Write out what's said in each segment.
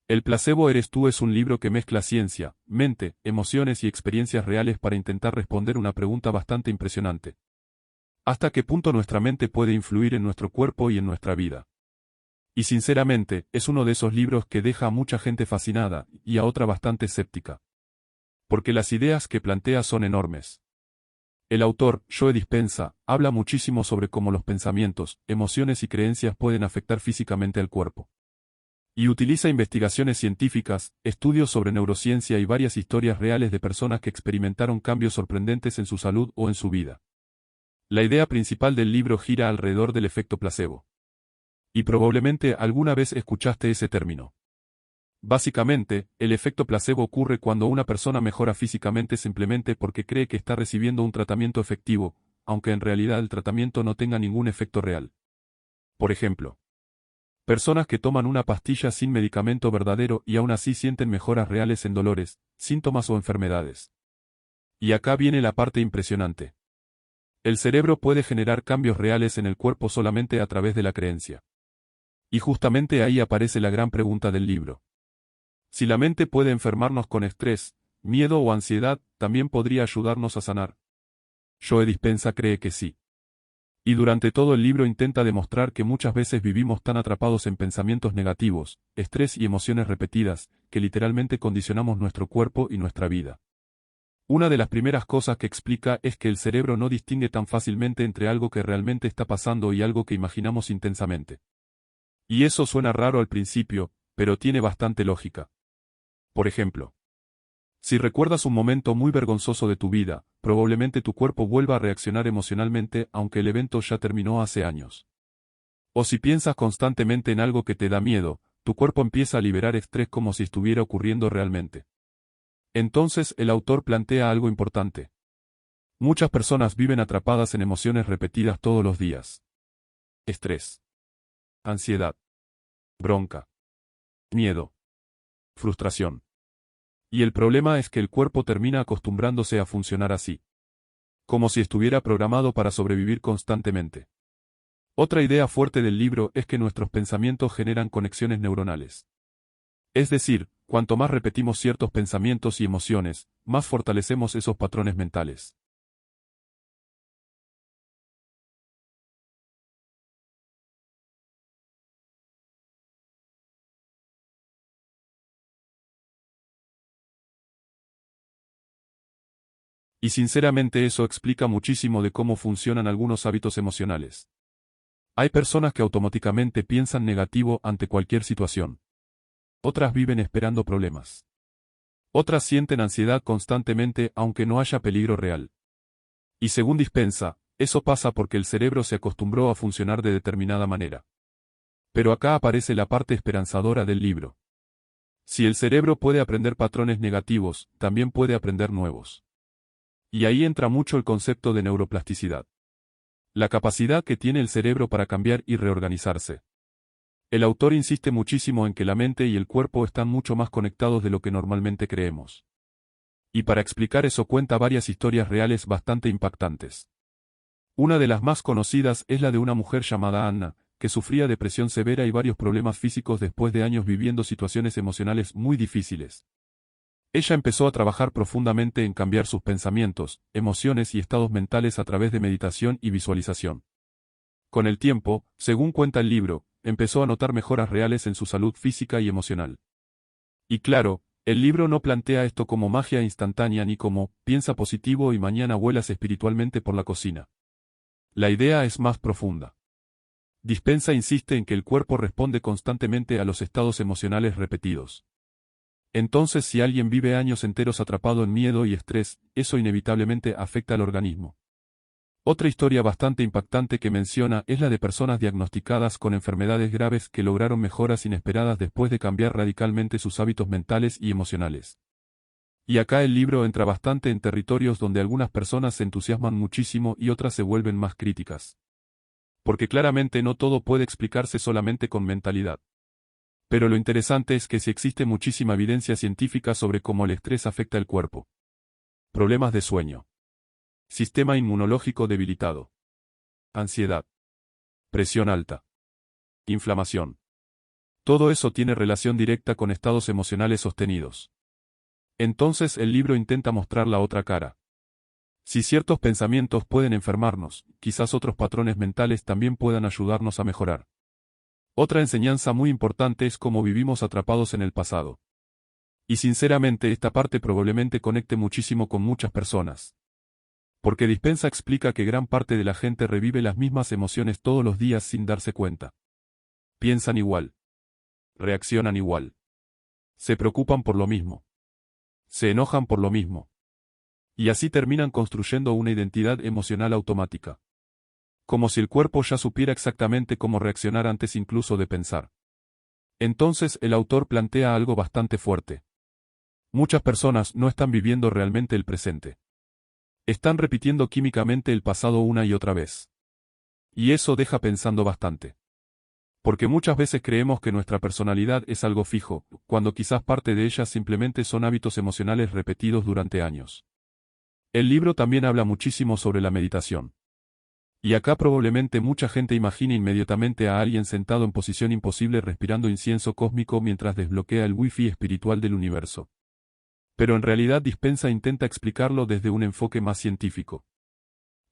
El placebo eres tú es un libro que mezcla ciencia, mente, emociones y experiencias reales para intentar responder una pregunta bastante impresionante. ¿Hasta qué punto nuestra mente puede influir en nuestro cuerpo y en nuestra vida? Y sinceramente, es uno de esos libros que deja a mucha gente fascinada, y a otra bastante escéptica. Porque las ideas que plantea son enormes. El autor, Joe Dispenza, habla muchísimo sobre cómo los pensamientos, emociones y creencias pueden afectar físicamente al cuerpo. Y utiliza investigaciones científicas, estudios sobre neurociencia y varias historias reales de personas que experimentaron cambios sorprendentes en su salud o en su vida. La idea principal del libro gira alrededor del efecto placebo. Y probablemente alguna vez escuchaste ese término. Básicamente, el efecto placebo ocurre cuando una persona mejora físicamente simplemente porque cree que está recibiendo un tratamiento efectivo, aunque en realidad el tratamiento no tenga ningún efecto real. Por ejemplo, personas que toman una pastilla sin medicamento verdadero y aún así sienten mejoras reales en dolores, síntomas o enfermedades. Y acá viene la parte impresionante. El cerebro puede generar cambios reales en el cuerpo solamente a través de la creencia. Y justamente ahí aparece la gran pregunta del libro. Si la mente puede enfermarnos con estrés, miedo o ansiedad, ¿también podría ayudarnos a sanar? Joe Dispenza cree que sí. Y durante todo el libro intenta demostrar que muchas veces vivimos tan atrapados en pensamientos negativos, estrés y emociones repetidas, que literalmente condicionamos nuestro cuerpo y nuestra vida. Una de las primeras cosas que explica es que el cerebro no distingue tan fácilmente entre algo que realmente está pasando y algo que imaginamos intensamente. Y eso suena raro al principio, pero tiene bastante lógica. Por ejemplo, si recuerdas un momento muy vergonzoso de tu vida, probablemente tu cuerpo vuelva a reaccionar emocionalmente aunque el evento ya terminó hace años. O si piensas constantemente en algo que te da miedo, tu cuerpo empieza a liberar estrés como si estuviera ocurriendo realmente. Entonces el autor plantea algo importante. Muchas personas viven atrapadas en emociones repetidas todos los días. Estrés, ansiedad, bronca, miedo, frustración. Y el problema es que el cuerpo termina acostumbrándose a funcionar así. Como si estuviera programado para sobrevivir constantemente. Otra idea fuerte del libro es que nuestros pensamientos generan conexiones neuronales. Es decir, cuanto más repetimos ciertos pensamientos y emociones, más fortalecemos esos patrones mentales. Y sinceramente eso explica muchísimo de cómo funcionan algunos hábitos emocionales. Hay personas que automáticamente piensan negativo ante cualquier situación. Otras viven esperando problemas. Otras sienten ansiedad constantemente aunque no haya peligro real. Y según Dispenza, eso pasa porque el cerebro se acostumbró a funcionar de determinada manera. Pero acá aparece la parte esperanzadora del libro. Si el cerebro puede aprender patrones negativos, también puede aprender nuevos. Y ahí entra mucho el concepto de neuroplasticidad. La capacidad que tiene el cerebro para cambiar y reorganizarse. El autor insiste muchísimo en que la mente y el cuerpo están mucho más conectados de lo que normalmente creemos. Y para explicar eso cuenta varias historias reales bastante impactantes. Una de las más conocidas es la de una mujer llamada Anna, que sufría depresión severa y varios problemas físicos después de años viviendo situaciones emocionales muy difíciles. Ella empezó a trabajar profundamente en cambiar sus pensamientos, emociones y estados mentales a través de meditación y visualización. Con el tiempo, según cuenta el libro, empezó a notar mejoras reales en su salud física y emocional. Y claro, el libro no plantea esto como magia instantánea ni como, piensa positivo y mañana vuelas espiritualmente por la cocina. La idea es más profunda. Dispenza insiste en que el cuerpo responde constantemente a los estados emocionales repetidos. Entonces si alguien vive años enteros atrapado en miedo y estrés, eso inevitablemente afecta al organismo. Otra historia bastante impactante que menciona es la de personas diagnosticadas con enfermedades graves que lograron mejoras inesperadas después de cambiar radicalmente sus hábitos mentales y emocionales. Y acá el libro entra bastante en territorios donde algunas personas se entusiasman muchísimo y otras se vuelven más críticas. Porque claramente no todo puede explicarse solamente con mentalidad. Pero lo interesante es que sí existe muchísima evidencia científica sobre cómo el estrés afecta el cuerpo. Problemas de sueño. Sistema inmunológico debilitado. Ansiedad. Presión alta. Inflamación. Todo eso tiene relación directa con estados emocionales sostenidos. Entonces el libro intenta mostrar la otra cara. Si ciertos pensamientos pueden enfermarnos, quizás otros patrones mentales también puedan ayudarnos a mejorar. Otra enseñanza muy importante es cómo vivimos atrapados en el pasado. Y sinceramente esta parte probablemente conecte muchísimo con muchas personas. Porque Dispenza explica que gran parte de la gente revive las mismas emociones todos los días sin darse cuenta. Piensan igual. Reaccionan igual. Se preocupan por lo mismo. Se enojan por lo mismo. Y así terminan construyendo una identidad emocional automática. Como si el cuerpo ya supiera exactamente cómo reaccionar antes incluso de pensar. Entonces el autor plantea algo bastante fuerte. Muchas personas no están viviendo realmente el presente. Están repitiendo químicamente el pasado una y otra vez. Y eso deja pensando bastante. Porque muchas veces creemos que nuestra personalidad es algo fijo, cuando quizás parte de ella simplemente son hábitos emocionales repetidos durante años. El libro también habla muchísimo sobre la meditación. Y acá probablemente mucha gente imagine inmediatamente a alguien sentado en posición imposible respirando incienso cósmico mientras desbloquea el wifi espiritual del universo. Pero en realidad Dispenza intenta explicarlo desde un enfoque más científico.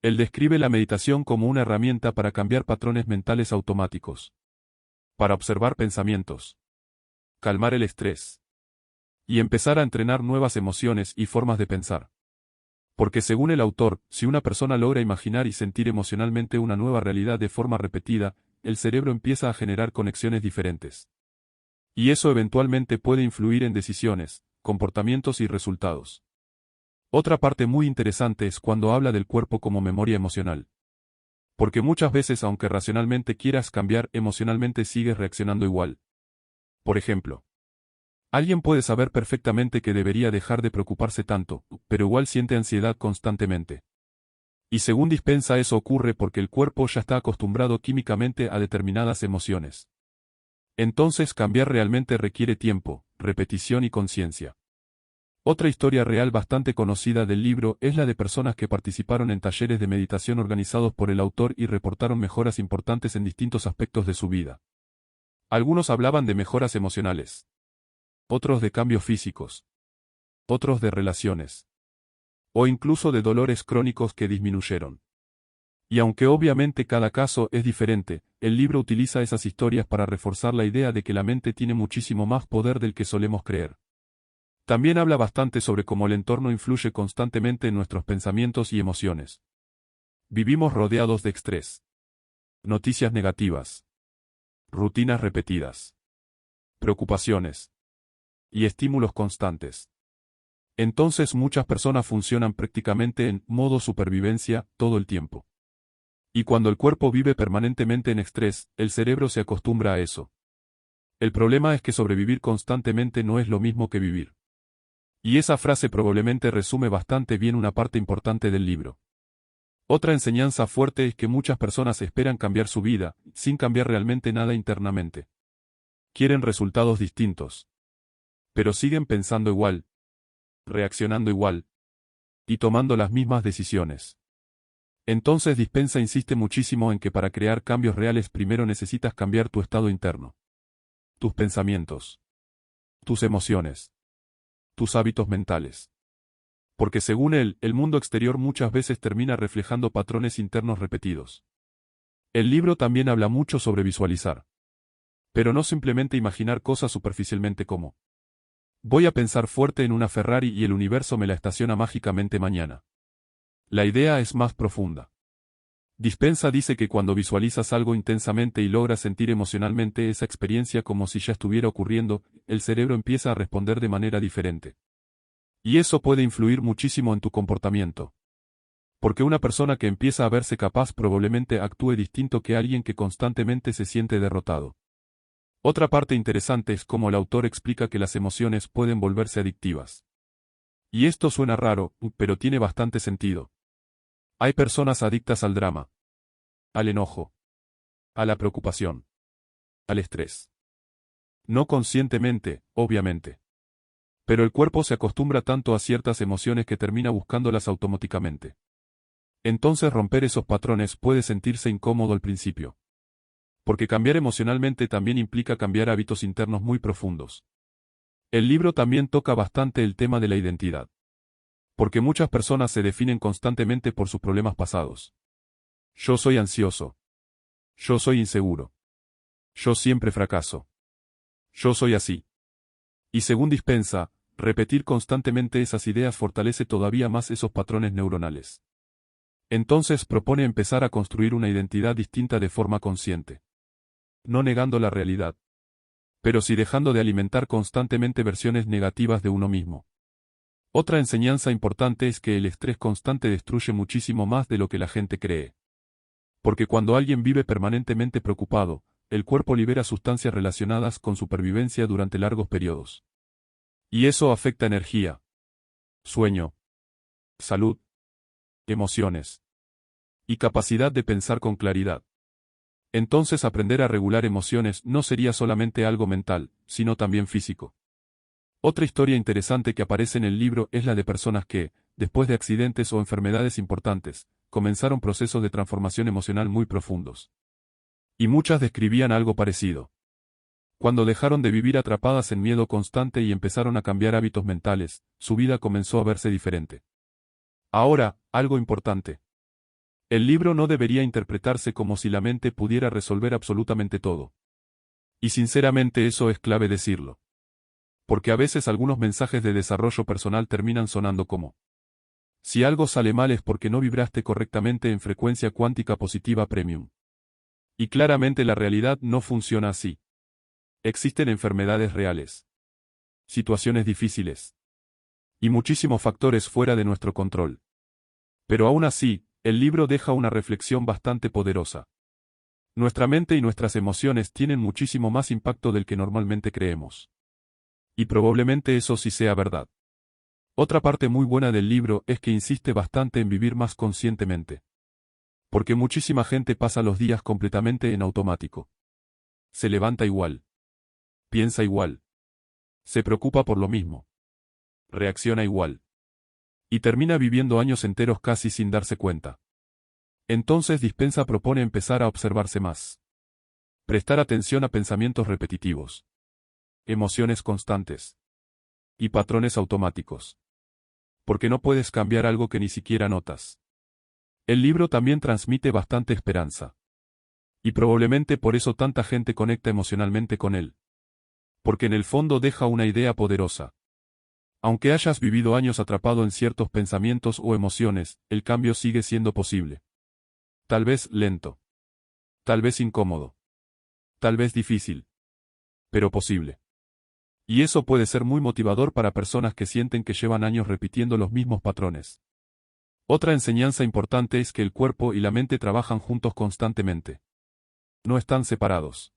Él describe la meditación como una herramienta para cambiar patrones mentales automáticos. Para observar pensamientos. Calmar el estrés. Y empezar a entrenar nuevas emociones y formas de pensar. Porque según el autor, si una persona logra imaginar y sentir emocionalmente una nueva realidad de forma repetida, el cerebro empieza a generar conexiones diferentes. Y eso eventualmente puede influir en decisiones, comportamientos y resultados. Otra parte muy interesante es cuando habla del cuerpo como memoria emocional. Porque muchas veces aunque racionalmente quieras cambiar, emocionalmente sigues reaccionando igual. Por ejemplo, alguien puede saber perfectamente que debería dejar de preocuparse tanto, pero igual siente ansiedad constantemente. Y según Dispenza eso ocurre porque el cuerpo ya está acostumbrado químicamente a determinadas emociones. Entonces cambiar realmente requiere tiempo, repetición y conciencia. Otra historia real bastante conocida del libro es la de personas que participaron en talleres de meditación organizados por el autor y reportaron mejoras importantes en distintos aspectos de su vida. Algunos hablaban de mejoras emocionales. Otros de cambios físicos. Otros de relaciones. O incluso de dolores crónicos que disminuyeron. Y aunque obviamente cada caso es diferente, el libro utiliza esas historias para reforzar la idea de que la mente tiene muchísimo más poder del que solemos creer. También habla bastante sobre cómo el entorno influye constantemente en nuestros pensamientos y emociones. Vivimos rodeados de estrés. Noticias negativas. Rutinas repetidas. Preocupaciones. Y estímulos constantes. Entonces muchas personas funcionan prácticamente en modo supervivencia todo el tiempo. Y cuando el cuerpo vive permanentemente en estrés, el cerebro se acostumbra a eso. El problema es que sobrevivir constantemente no es lo mismo que vivir. Y esa frase probablemente resume bastante bien una parte importante del libro. Otra enseñanza fuerte es que muchas personas esperan cambiar su vida, sin cambiar realmente nada internamente. Quieren resultados distintos. Pero siguen pensando igual, reaccionando igual, y tomando las mismas decisiones. Entonces Dispenza insiste muchísimo en que para crear cambios reales primero necesitas cambiar tu estado interno. Tus pensamientos. Tus emociones. Tus hábitos mentales. Porque según él, el mundo exterior muchas veces termina reflejando patrones internos repetidos. El libro también habla mucho sobre visualizar. Pero no simplemente imaginar cosas superficialmente como voy a pensar fuerte en una Ferrari y el universo me la estaciona mágicamente mañana. La idea es más profunda. Dispenza dice que cuando visualizas algo intensamente y logras sentir emocionalmente esa experiencia como si ya estuviera ocurriendo, el cerebro empieza a responder de manera diferente. Y eso puede influir muchísimo en tu comportamiento. Porque una persona que empieza a verse capaz probablemente actúe distinto que alguien que constantemente se siente derrotado. Otra parte interesante es cómo el autor explica que las emociones pueden volverse adictivas. Y esto suena raro, pero tiene bastante sentido. Hay personas adictas al drama, al enojo, a la preocupación, al estrés. No conscientemente, obviamente. Pero el cuerpo se acostumbra tanto a ciertas emociones que termina buscándolas automáticamente. Entonces romper esos patrones puede sentirse incómodo al principio. Porque cambiar emocionalmente también implica cambiar hábitos internos muy profundos. El libro también toca bastante el tema de la identidad. Porque muchas personas se definen constantemente por sus problemas pasados. Yo soy ansioso. Yo soy inseguro. Yo siempre fracaso. Yo soy así. Y según Dispenza, repetir constantemente esas ideas fortalece todavía más esos patrones neuronales. Entonces propone empezar a construir una identidad distinta de forma consciente. No negando la realidad, pero sí dejando de alimentar constantemente versiones negativas de uno mismo. Otra enseñanza importante es que el estrés constante destruye muchísimo más de lo que la gente cree. Porque cuando alguien vive permanentemente preocupado, el cuerpo libera sustancias relacionadas con supervivencia durante largos periodos. Y eso afecta energía, sueño, salud, emociones y capacidad de pensar con claridad. Entonces aprender a regular emociones no sería solamente algo mental, sino también físico. Otra historia interesante que aparece en el libro es la de personas que, después de accidentes o enfermedades importantes, comenzaron procesos de transformación emocional muy profundos. Y muchas describían algo parecido. Cuando dejaron de vivir atrapadas en miedo constante y empezaron a cambiar hábitos mentales, su vida comenzó a verse diferente. Ahora, algo importante. El libro no debería interpretarse como si la mente pudiera resolver absolutamente todo. Y sinceramente eso es clave decirlo. Porque a veces algunos mensajes de desarrollo personal terminan sonando como: si algo sale mal es porque no vibraste correctamente en frecuencia cuántica positiva premium. Y claramente la realidad no funciona así. Existen enfermedades reales, situaciones difíciles y muchísimos factores fuera de nuestro control. Pero aún así, el libro deja una reflexión bastante poderosa. Nuestra mente y nuestras emociones tienen muchísimo más impacto del que normalmente creemos. Y probablemente eso sí sea verdad. Otra parte muy buena del libro es que insiste bastante en vivir más conscientemente. Porque muchísima gente pasa los días completamente en automático. Se levanta igual. Piensa igual. Se preocupa por lo mismo. Reacciona igual. Y termina viviendo años enteros casi sin darse cuenta. Entonces Dispenza propone empezar a observarse más. Prestar atención a pensamientos repetitivos. Emociones constantes. Y patrones automáticos. Porque no puedes cambiar algo que ni siquiera notas. El libro también transmite bastante esperanza. Y probablemente por eso tanta gente conecta emocionalmente con él. Porque en el fondo deja una idea poderosa. Aunque hayas vivido años atrapado en ciertos pensamientos o emociones, el cambio sigue siendo posible. Tal vez lento. Tal vez incómodo. Tal vez difícil. Pero posible. Y eso puede ser muy motivador para personas que sienten que llevan años repitiendo los mismos patrones. Otra enseñanza importante es que el cuerpo y la mente trabajan juntos constantemente. No están separados.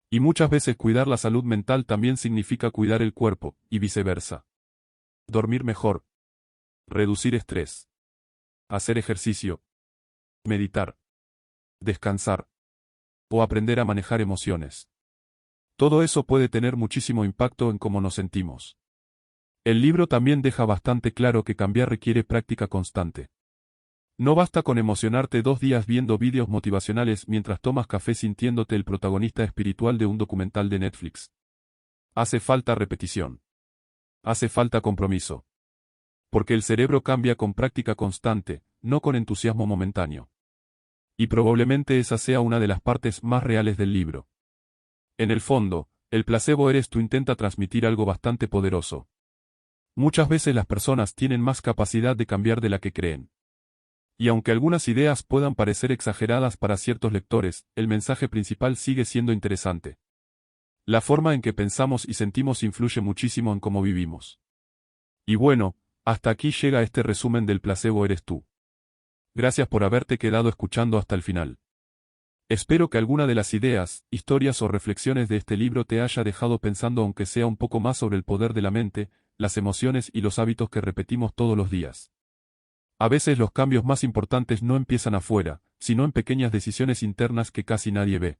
Y muchas veces cuidar la salud mental también significa cuidar el cuerpo, y viceversa. Dormir mejor. Reducir estrés. Hacer ejercicio. Meditar. Descansar. O aprender a manejar emociones. Todo eso puede tener muchísimo impacto en cómo nos sentimos. El libro también deja bastante claro que cambiar requiere práctica constante. No basta con emocionarte 2 días viendo vídeos motivacionales mientras tomas café sintiéndote el protagonista espiritual de un documental de Netflix. Hace falta repetición. Hace falta compromiso. Porque el cerebro cambia con práctica constante, no con entusiasmo momentáneo. Y probablemente esa sea una de las partes más reales del libro. En el fondo, el placebo eres tú intenta transmitir algo bastante poderoso. Muchas veces las personas tienen más capacidad de cambiar de la que creen. Y aunque algunas ideas puedan parecer exageradas para ciertos lectores, el mensaje principal sigue siendo interesante. La forma en que pensamos y sentimos influye muchísimo en cómo vivimos. Y bueno, hasta aquí llega este resumen del placebo eres tú. Gracias por haberte quedado escuchando hasta el final. Espero que alguna de las ideas, historias o reflexiones de este libro te haya dejado pensando aunque sea un poco más sobre el poder de la mente, las emociones y los hábitos que repetimos todos los días. A veces los cambios más importantes no empiezan afuera, sino en pequeñas decisiones internas que casi nadie ve.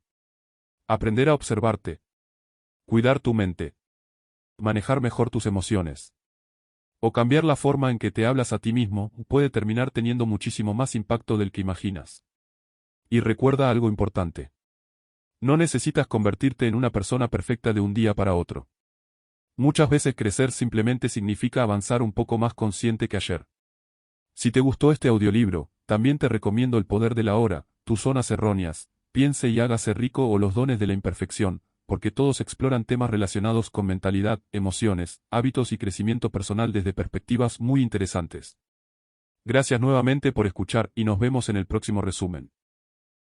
Aprender a observarte. Cuidar tu mente. Manejar mejor tus emociones. O cambiar la forma en que te hablas a ti mismo puede terminar teniendo muchísimo más impacto del que imaginas. Y recuerda algo importante. No necesitas convertirte en una persona perfecta de un día para otro. Muchas veces crecer simplemente significa avanzar un poco más consciente que ayer. Si te gustó este audiolibro, también te recomiendo El poder de la hora, Tus zonas erróneas, Piense y hágase rico o Los dones de la imperfección, porque todos exploran temas relacionados con mentalidad, emociones, hábitos y crecimiento personal desde perspectivas muy interesantes. Gracias nuevamente por escuchar y nos vemos en el próximo resumen.